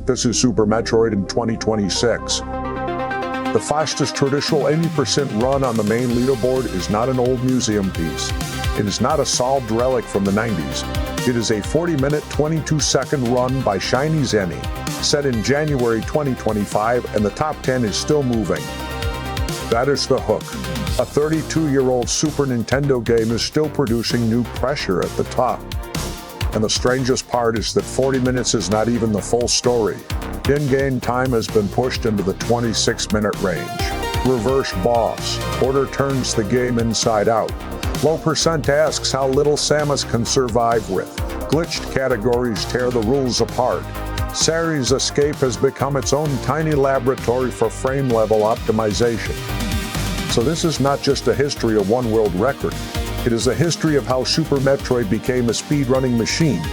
this is Super Metroid in 2026. The fastest traditional 80% run on the main leaderboard is not an old museum piece. It is not a solved relic from the 90s. It is a 40-minute, 22-second run by Shiny Zenny, set in January 2025, and the top 10 is still moving. That is the hook. A 32-year-old Super Nintendo game is still producing new pressure at the top. And the strangest part is that 40 minutes is not even the full story. In-game time has been pushed into the 26-minute range. Reverse boss. Order turns the game inside out. Low percent asks how little Samus can survive with. Glitched categories tear the rules apart. Sari's Escape has become its own tiny laboratory for frame level optimization. So this is not just a history of one world record. It is a history of how Super Metroid became a speedrunning machine.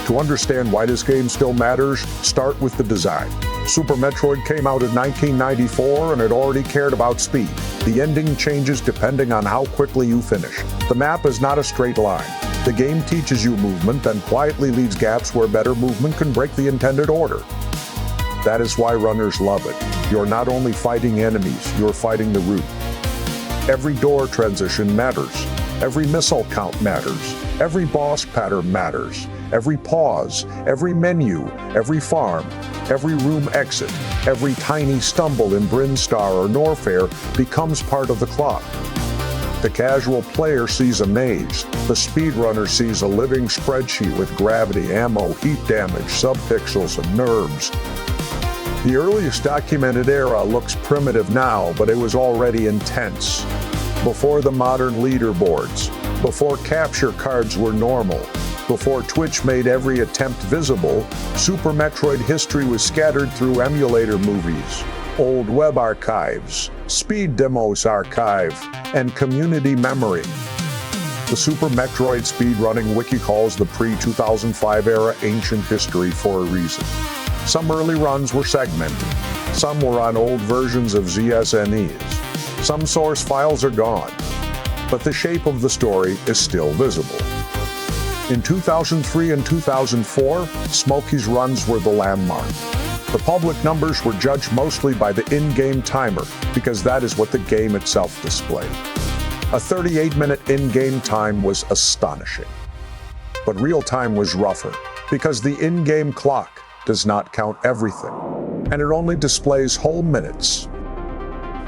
To understand why this game still matters, start with the design. Super Metroid came out in 1994 and it already cared about speed. The ending changes depending on how quickly you finish. The map is not a straight line. The game teaches you movement and quietly leaves gaps where better movement can break the intended order. That is why runners love it. You're not only fighting enemies, you're fighting the route. Every door transition matters. Every missile count matters. Every boss pattern matters. Every pause, every menu, every farm, every room exit, every tiny stumble in Brinstar or Norfair becomes part of the clock. The casual player sees a maze. The speedrunner sees a living spreadsheet with gravity, ammo, heat damage, subpixels, and nerves. The earliest documented era looks primitive now, but it was already intense. Before the modern leaderboards, before capture cards were normal, before Twitch made every attempt visible, Super Metroid history was scattered through emulator movies, old web archives, speed demos archive, and community memory. The Super Metroid speedrunning wiki calls the pre-2005 era ancient history for a reason. Some early runs were segmented. Some were on old versions of ZSNEs. Some source files are gone. But the shape of the story is still visible. In 2003 and 2004, Smokey's runs were the landmark. The public numbers were judged mostly by the in-game timer, because that is what the game itself displayed. A 38-minute in-game time was astonishing. But real time was rougher, because the in-game clock does not count everything, and it only displays whole minutes.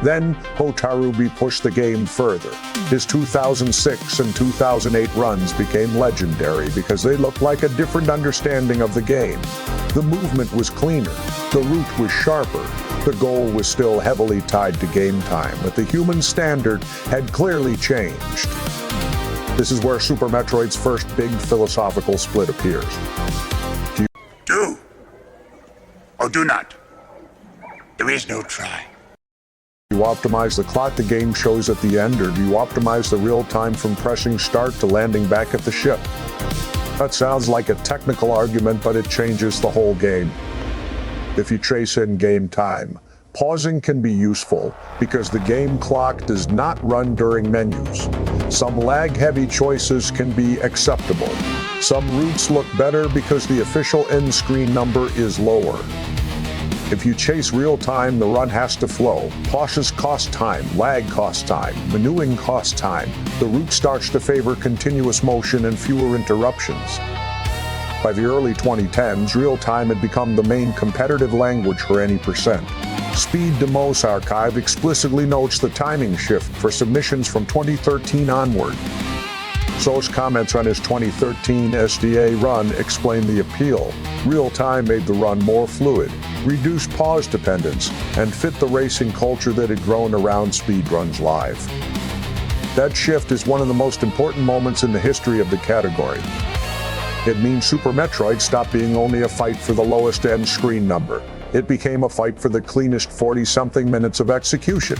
Then, Hotarubi pushed the game further. His 2006 and 2008 runs became legendary because they looked like a different understanding of the game. The movement was cleaner, the route was sharper, the goal was still heavily tied to game time, but the human standard had clearly changed. This is where Super Metroid's first big philosophical split appears. Do or do not. There is no try. Do you optimize the clock the game shows at the end, or do you optimize the real time from pressing start to landing back at the ship? That sounds like a technical argument, but it changes the whole game. If you trace in game time, pausing can be useful because the game clock does not run during menus. Some lag-heavy choices can be acceptable. Some routes look better because the official end screen number is lower. If you chase real time, the run has to flow. Pauses cost time, lag costs time, menuing costs time. The route starts to favor continuous motion and fewer interruptions. By the early 2010s, real time had become the main competitive language for any percent. Speed Demos Archive explicitly notes the timing shift for submissions from 2013 onward. So's comments on his 2013 SDA run explain the appeal. Real time made the run more fluid, reduced pause dependence, and fit the racing culture that had grown around speedruns live. That shift is one of the most important moments in the history of the category. It means Super Metroid stopped being only a fight for the lowest end screen number. It became a fight for the cleanest 40-something minutes of execution.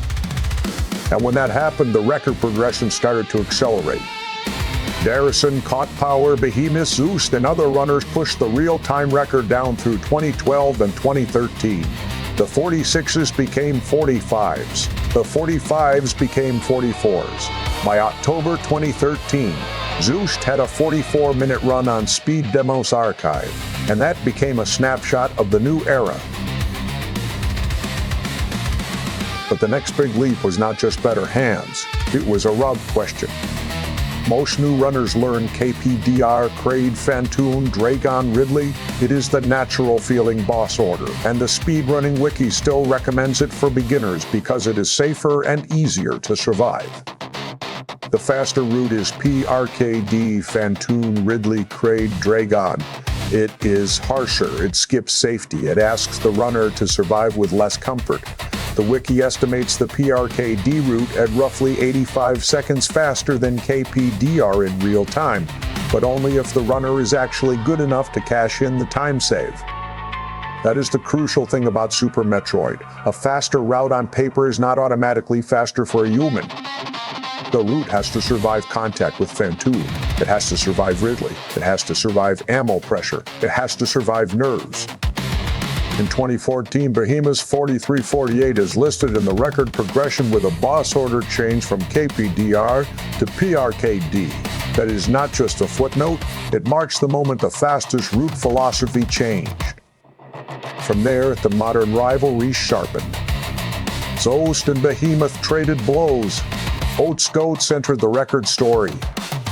And when that happened, the record progression started to accelerate. Darrison, Caught Power, Behemoth, Zeus, and other runners pushed the real-time record down through 2012 and 2013. The 46s became 45s. The 45s became 44s. By October 2013, Zeus had a 44-minute run on Speed Demos Archive, and that became a snapshot of the new era. But the next big leap was not just better hands, it was a rub question. Most new runners learn KPDR, Kraid, Phantoon, Dragon, Ridley. It is the natural feeling boss order, and the speedrunning wiki still recommends it for beginners because it is safer and easier to survive. The faster route is PRKD, Phantoon, Ridley, Kraid, Dragon. It is harsher, it skips safety, it asks the runner to survive with less comfort. The wiki estimates the PRKD route at roughly 85 seconds faster than KPDR in real time, but only if the runner is actually good enough to cash in the time save. That is the crucial thing about Super Metroid. A faster route on paper is not automatically faster for a human. The route has to survive contact with Phantoon. It has to survive Ridley. It has to survive ammo pressure. It has to survive nerves. In 2014, Behemoth's 4348 is listed in the record progression with a boss order change from KPDR to PRKD. That is not just a footnote, it marks the moment the fastest route philosophy changed. From there, the modern rivalry sharpened. Zost and Behemoth traded blows. Oats Goats entered the record story.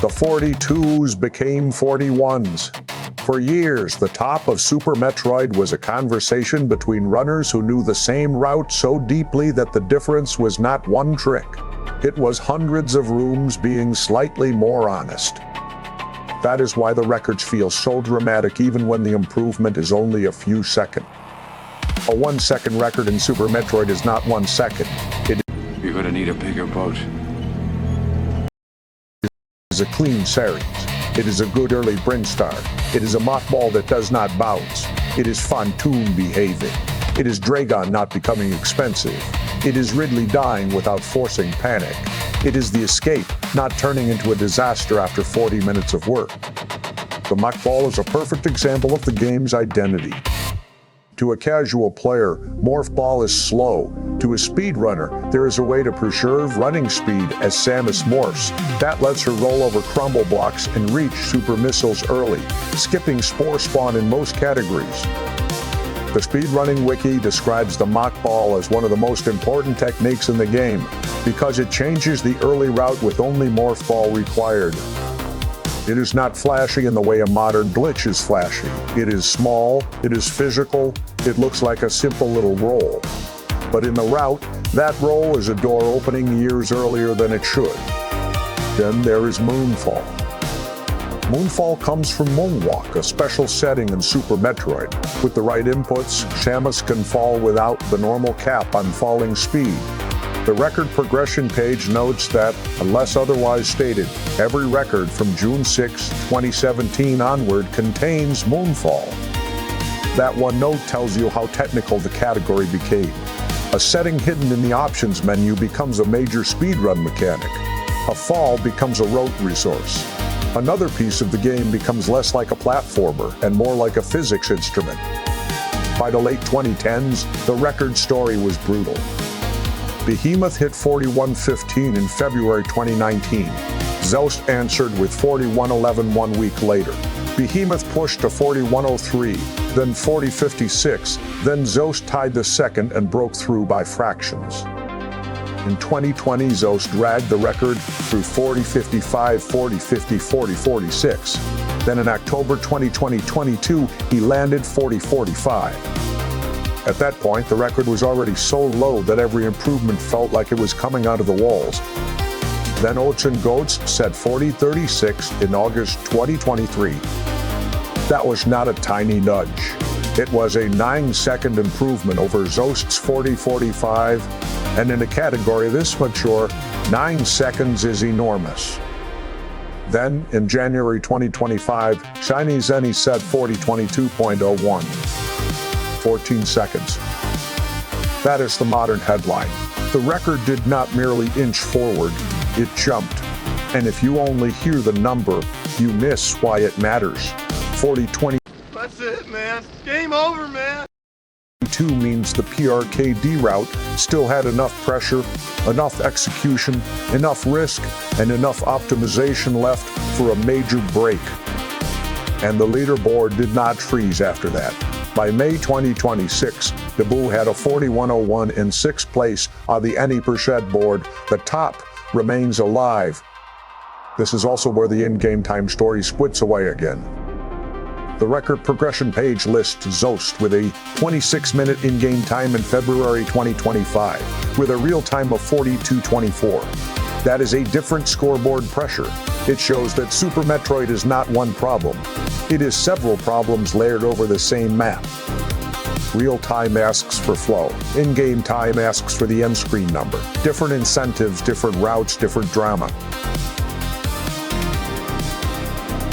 The 42s became 41s. For years, the top of Super Metroid was a conversation between runners who knew the same route so deeply that the difference was not one trick. It was hundreds of rooms being slightly more honest. That is why the records feel so dramatic even when the improvement is only a few seconds. A 1 second record in Super Metroid is not 1 second. You're gonna need a bigger boat. It is a clean series. It is a good early brain start. It is a mothball that does not bounce. It is Phantoon behaving. It is Dragon not becoming expensive. It is Ridley dying without forcing panic. It is the escape not turning into a disaster after 40 minutes of work. The mothball is a perfect example of the game's identity. To a casual player, Morph Ball is slow. To a speedrunner, there is a way to preserve running speed as Samus morphs. That lets her roll over crumble blocks and reach super missiles early, skipping Spore Spawn in most categories. The speedrunning wiki describes the Mach Ball as one of the most important techniques in the game because it changes the early route with only Morph Ball required. It is not flashy in the way a modern glitch is flashy. It is small, it is physical, it looks like a simple little roll. But in the route, that roll is a door opening years earlier than it should. Then there is Moonfall. Moonfall comes from Moonwalk, a special setting in Super Metroid. With the right inputs, Samus can fall without the normal cap on falling speed. The record progression page notes that, unless otherwise stated, every record from June 6, 2017 onward contains Moonfall. That one note tells you how technical the category became. A setting hidden in the options menu becomes a major speedrun mechanic. A fall becomes a rote resource. Another piece of the game becomes less like a platformer and more like a physics instrument. By the late 2010s, the record story was brutal. Behemoth hit 41:15 in February 2019. Zost answered with 41:11 1 week later. Behemoth pushed to 41:03, then 40:56, then Zost tied the second and broke through by fractions. In 2020, Zost dragged the record through 40:55, 40:50, 40:46. Then in October 2022, he landed 40:45. At that point, the record was already so low that every improvement felt like it was coming out of the walls. Then Oats and Goats set 40:36 in August 2023. That was not a tiny nudge. It was a 9-second improvement over Zost's 40:45, and in a category this mature, 9 seconds is enormous. Then, in January 2025, Shiny Zenny set 40:22.01. 14 seconds. That is the modern headline. The record did not merely inch forward, it jumped. And if you only hear the number, you miss why it matters. 40:22. That's it, man. Game over, man. 42 means the PRKD route still had enough pressure, enough execution, enough risk, and enough optimization left for a major break. And the leaderboard did not freeze after that. By May 2026, Dabu had a 4101 in 6th place on the any% board. The top remains alive. This is also where the in-game time story splits away again. The record progression page lists Zost with a 26-minute in-game time in February 2025, with a real time of 42:24. That is a different scoreboard pressure. It shows that Super Metroid is not one problem. It is several problems layered over the same map. Real time asks for flow. In-game time asks for the end screen number. Different incentives, different routes, different drama.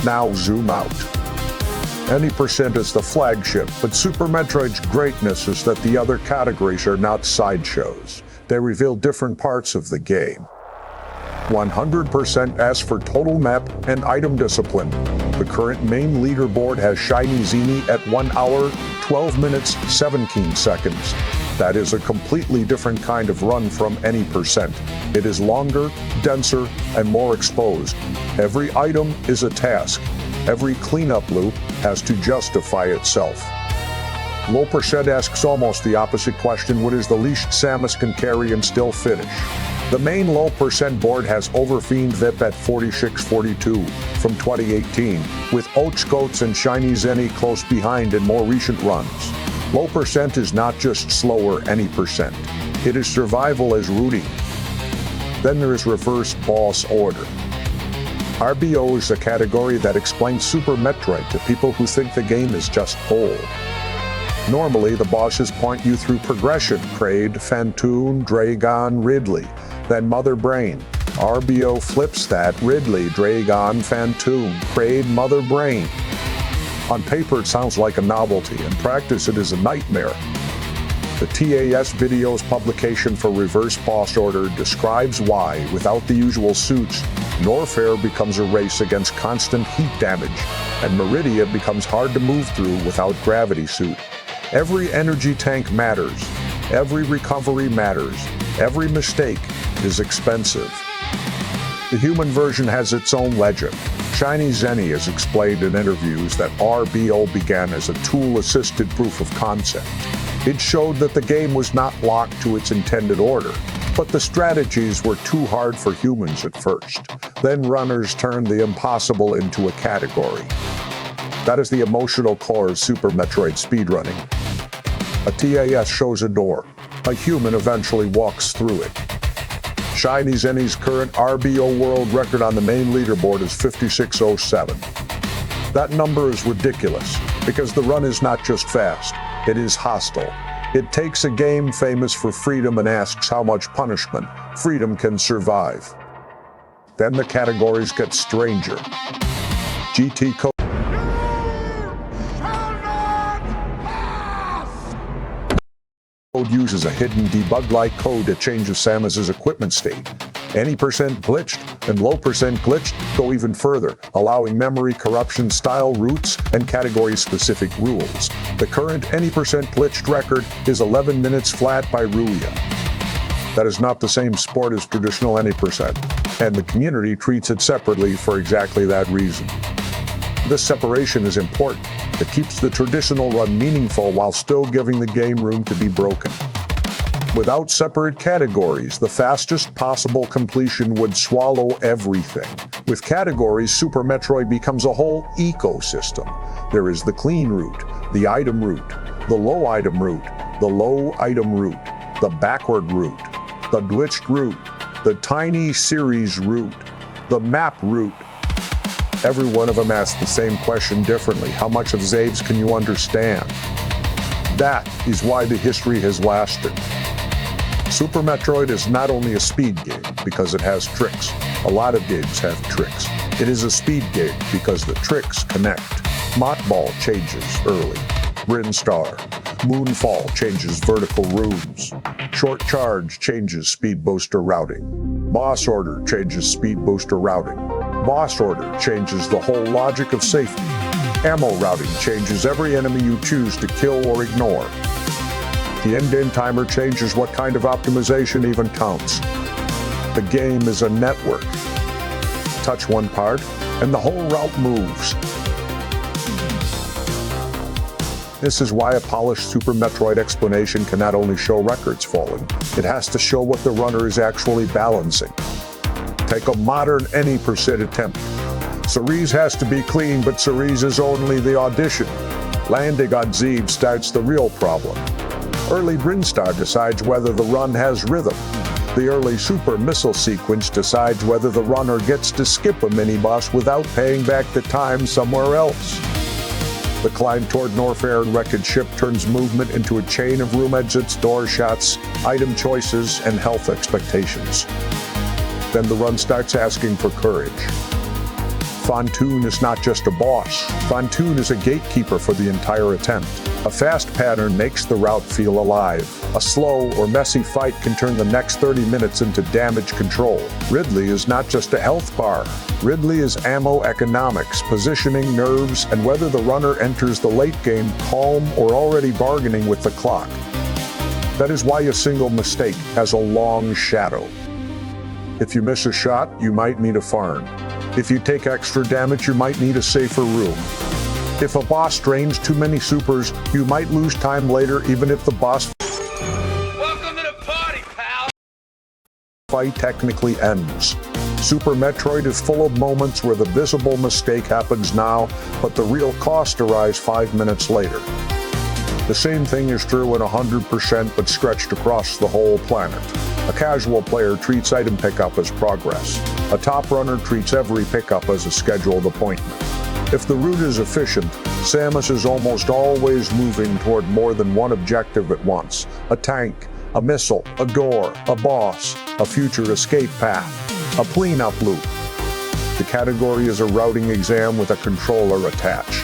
Now zoom out. Any% is the flagship, but Super Metroid's greatness is that the other categories are not sideshows. They reveal different parts of the game. 100% asks for total map and item discipline. The current main leaderboard has Shiny Zini at 1 hour, 12 minutes, 17 seconds. That is a completely different kind of run from any%. It is longer, denser, and more exposed. Every item is a task. Every cleanup loop has to justify itself. Low% asks almost the opposite question: what is the least Samus can carry and still finish? The main low% board has Overfiend VIP at 4642 from 2018, with Ochgoats and Shiny Zenny close behind in more recent runs. Low% is not just slower any%. It is survival as rooting. Then there is reverse boss order. RBO is a category that explains Super Metroid to people who think the game is just old. Normally, the bosses point you through progression: Kraid, Phantoon, Dragon, Ridley, then Mother Brain. RBO flips that: Ridley, Dragon, Phantoon, Kraid, Mother Brain. On paper, it sounds like a novelty. In practice, it is a nightmare. The TAS Video's publication for Reverse Boss Order describes why, without the usual suits, Norfair becomes a race against constant heat damage, and Meridia becomes hard to move through without gravity suit. Every energy tank matters. Every recovery matters. Every mistake is expensive. The human version has its own legend. Shiny Zenny has explained in interviews that RBO began as a tool-assisted proof of concept. It showed that the game was not locked to its intended order, but the strategies were too hard for humans at first. Then runners turned the impossible into a category. That is the emotional core of Super Metroid speedrunning. A TAS shows a door. A human eventually walks through it. Shiny Zenny's current RBO world record on the main leaderboard is 5607. That number is ridiculous, because the run is not just fast, it is hostile. It takes a game famous for freedom and asks how much punishment freedom can survive. Then the categories get stranger. GT code uses a hidden debug-like code that changes Samus's equipment state. Any% glitched and low% glitched go even further, allowing memory corruption, style routes, and category-specific rules. The current any% glitched record is 11 minutes flat by Ruia. That is not the same sport as traditional any%, and the community treats it separately for exactly that reason. This separation is important. It keeps the traditional run meaningful while still giving the game room to be broken. Without separate categories, the fastest possible completion would swallow everything. With categories, Super Metroid becomes a whole ecosystem. There is the clean route, the item route, the low item route, the low item route, the backward route, the glitched route, the tiny series route, the map route. Every one of them asks the same question differently: how much of Zaves can you understand? That is why the history has lasted. Super Metroid is not only a speed game because it has tricks. A lot of games have tricks. It is a speed game because the tricks connect. Mockball changes early. Brinstar. Moonfall changes vertical rooms. Short Charge changes speed booster routing. Boss Order changes speed booster routing. Boss Order changes the whole logic of safety. Ammo routing changes every enemy you choose to kill or ignore. The in-game timer changes what kind of optimization even counts. The game is a network. Touch one part, and the whole route moves. This is why a polished Super Metroid explanation can not only show records falling, it has to show what the runner is actually balancing. Take a modern any % attempt. Cerise has to be clean, but Cerise is only the audition. Landing on Zeeb starts the real problem. Early Brinstar decides whether the run has rhythm. The early Super Missile sequence decides whether the runner gets to skip a mini-boss without paying back the time somewhere else. The climb toward Norfair and Wreckage Ship turns movement into a chain of room exits, door shots, item choices, and health expectations. Then the run starts asking for courage. Fontoon is not just a boss. Fontoon is a gatekeeper for the entire attempt. A fast pattern makes the route feel alive. A slow or messy fight can turn the next 30 minutes into damage control. Ridley is not just a health bar. Ridley is ammo economics, positioning, nerves, and whether the runner enters the late game calm or already bargaining with the clock. That is why a single mistake has a long shadow. If you miss a shot, you might need a farm. If you take extra damage, you might need a safer room. If a boss drains too many supers, you might lose time later even if the boss Welcome to the party, pal! fight technically ends. Super Metroid is full of moments where the visible mistake happens now, but the real cost arrives 5 minutes later. The same thing is true in 100% but stretched across the whole planet. A casual player treats item pickup as progress. A top runner treats every pickup as a scheduled appointment. If the route is efficient, Samus is almost always moving toward more than one objective at once. A tank, a missile, a door, a boss, a future escape path, a cleanup loop. The category is a routing exam with a controller attached.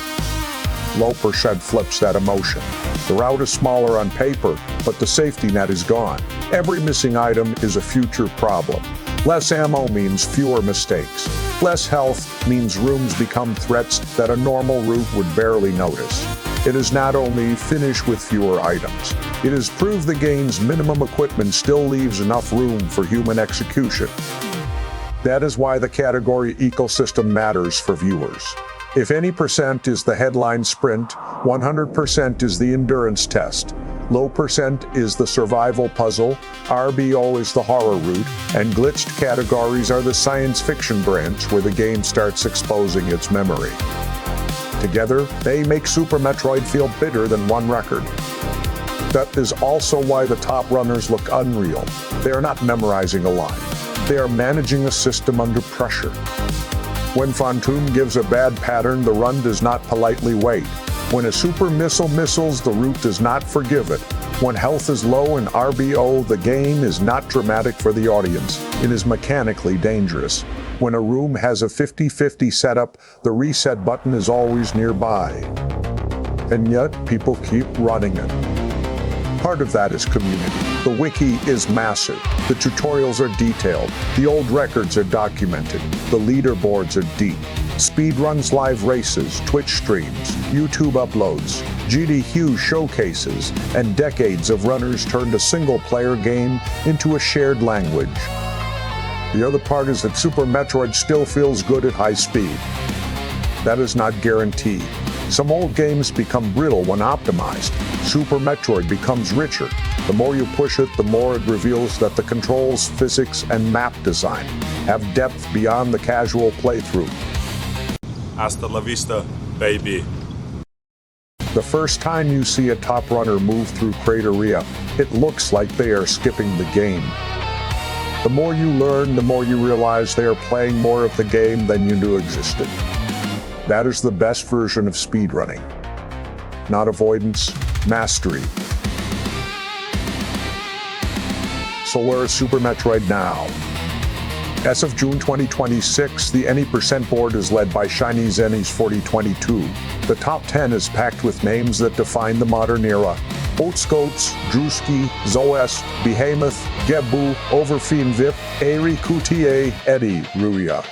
Low % flips that emotion. The route is smaller on paper, but the safety net is gone. Every missing item is a future problem. Less ammo means fewer mistakes. Less health means rooms become threats that a normal route would barely notice. It is not only finish with fewer items, it is prove the game's minimum equipment still leaves enough room for human execution. That is why the category ecosystem matters for viewers. If any % is the headline sprint, 100% is the endurance test. Low % is the survival puzzle, RBO is the horror route, and glitched categories are the science fiction branch where the game starts exposing its memory. Together, they make Super Metroid feel bigger than one record. That is also why the top runners look unreal. They are not memorizing a line. They are managing a system under pressure. When Fontoon gives a bad pattern, the run does not politely wait. When a super missile missiles, the route does not forgive it. When health is low in RBO, the game is not dramatic for the audience. It is mechanically dangerous. When a room has a 50-50 setup, the reset button is always nearby. And yet, people keep running it. Part of that is community. The wiki is massive. The tutorials are detailed. The old records are documented. The leaderboards are deep. Speedruns, live races, Twitch streams, YouTube uploads, GDQ showcases, and decades of runners turned a single-player game into a shared language. The other part is that Super Metroid still feels good at high speed. That is not guaranteed. Some old games become brittle when optimized. Super Metroid becomes richer. The more you push it, the more it reveals that the controls, physics, and map design have depth beyond the casual playthrough. Hasta la vista, baby. The first time you see a top runner move through Crateria, it looks like they are skipping the game. The more you learn, the more you realize they are playing more of the game than you knew existed. That is the best version of speedrunning. Not avoidance, mastery. So where is Super Metroid now? As of June 2026, the Any % board is led by Shiny Zenny's 4022. The top 10 is packed with names that define the modern era. Oatscoats, Drewski, Zoest, Behemoth, Gebu, Overfiend Vip, Ari Coutier, Eddie, Ruya.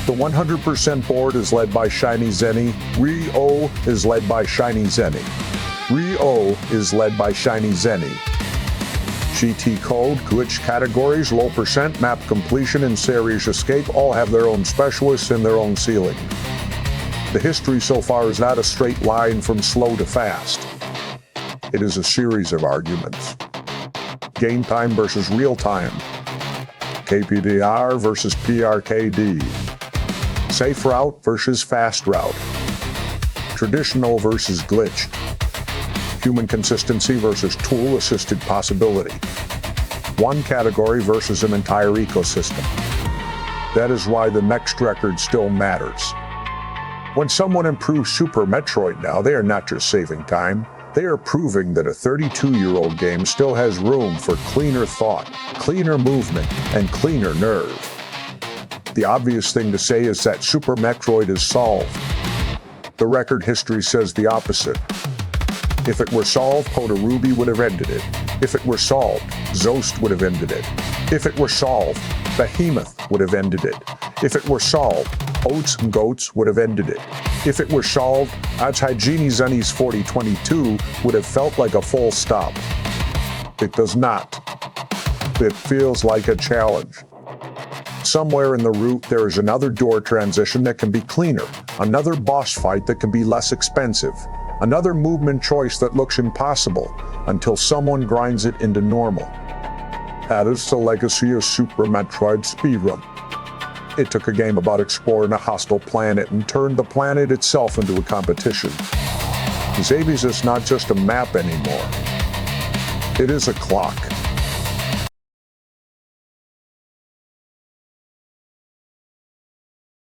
The 100% board is led by Shiny Zenny. Rio is led by Shiny Zenny. Rio is led by Shiny Zenny. GT code, glitch categories, low percent, map completion, and series escape all have their own specialists and their own ceiling. The history so far is not a straight line from slow to fast. It is a series of arguments. Game time versus real time. KPDR versus PRKD. Safe route versus fast route. Traditional versus glitched. Human consistency versus tool-assisted possibility. One category versus an entire ecosystem. That is why the next record still matters. When someone improves Super Metroid now, they are not just saving time. They are proving that a 32-year-old game still has room for cleaner thought, cleaner movement, and cleaner nerve. The obvious thing to say is that Super Metroid is solved. The record history says the opposite. If it were solved, Coda Ruby would have ended it. If it were solved, Zoast would have ended it. If it were solved, Behemoth would have ended it. If it were solved, Oats and Goats would have ended it. If it were solved, Ajhygenie Zenny's 4022 would have felt like a full stop. It does not. It feels like a challenge. Somewhere in the route, there is another door transition that can be cleaner, another boss fight that can be less expensive, another movement choice that looks impossible until someone grinds it into normal. That is the legacy of Super Metroid Speedrun. It took a game about exploring a hostile planet and turned the planet itself into a competition. Xavi's is not just a map anymore. It is a clock.